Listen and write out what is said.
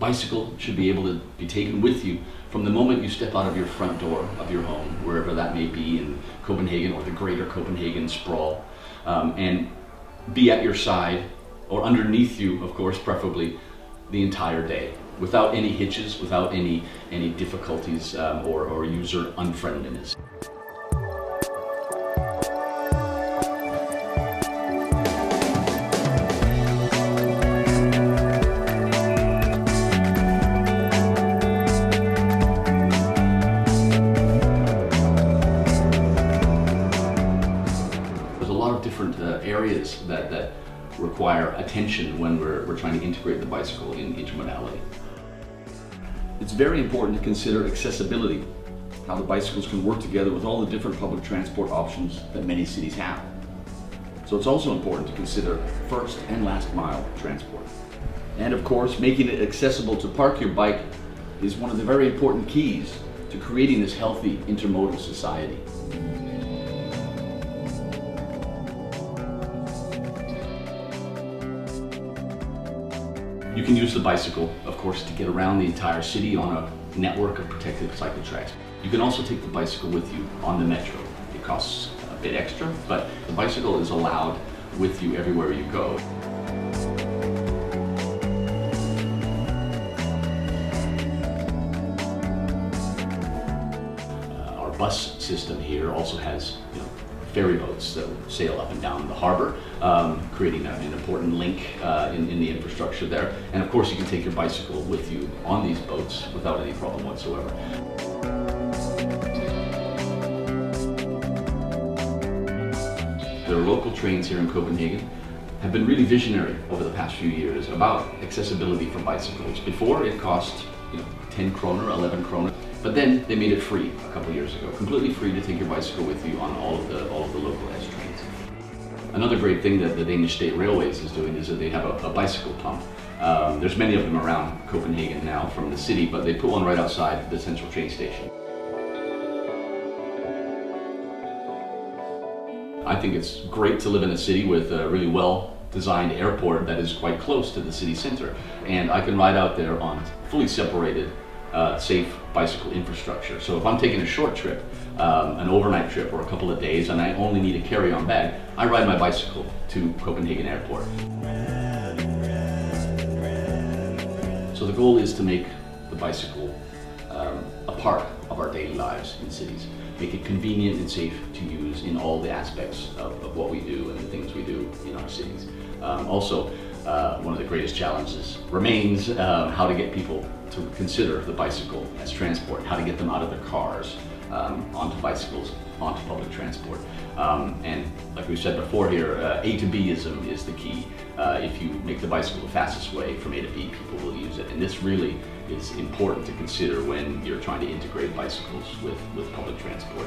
bicycle should be able to be taken with you from the moment you step out of your front door of your home, wherever that may be in Copenhagen or the greater Copenhagen sprawl, and be at your side, or underneath you, of course, preferably, the entire day, without any hitches, without any difficulties or user unfriendliness. There's a lot of different areas that require attention when we're trying to integrate the bicycle in intermodality. It's very important to consider accessibility, how the bicycles can work together with all the different public transport options that many cities have. So it's also important to consider first and last mile transport. And of course, making it accessible to park your bike is one of the very important keys to creating this healthy intermodal society. You can use the bicycle, of course, to get around the entire city on a network of protected cycle tracks. You can also take the bicycle with you on the metro. It costs a bit extra, but the bicycle is allowed with you everywhere you go. Our bus system here also has, ferry boats that sail up and down the harbor, creating an important link in the infrastructure there. And of course, you can take your bicycle with you on these boats without any problem whatsoever. There are local trains here in Copenhagen have been really visionary over the past few years about accessibility for bicycles. Before, it cost 10 kroner, 11 kroner. But then they made it free a couple years ago, completely free to take your bicycle with you on all of the local S trains. Another great thing that the Danish State Railways is doing is that they have a bicycle pump. There's many of them around Copenhagen now from the city, but they put one right outside the central train station. I think it's great to live in a city with a really well-designed airport that is quite close to the city center, and I can ride out there on fully separated safe bicycle infrastructure. So if I'm taking a short trip, an overnight trip or a couple of days, and I only need a carry-on bag, I ride my bicycle to Copenhagen Airport. So the goal is to make the bicycle a part of our daily lives in cities. Make it convenient and safe to use in all the aspects of what we do and the things we do in our cities. Also, one of the greatest challenges remains how to get people to consider the bicycle as transport, how to get them out of their cars, onto bicycles, onto public transport. And like we said before here, A to Bism is the key. If you make the bicycle the fastest way from A to B, people will use it. And this really is important to consider when you're trying to integrate bicycles with public transport.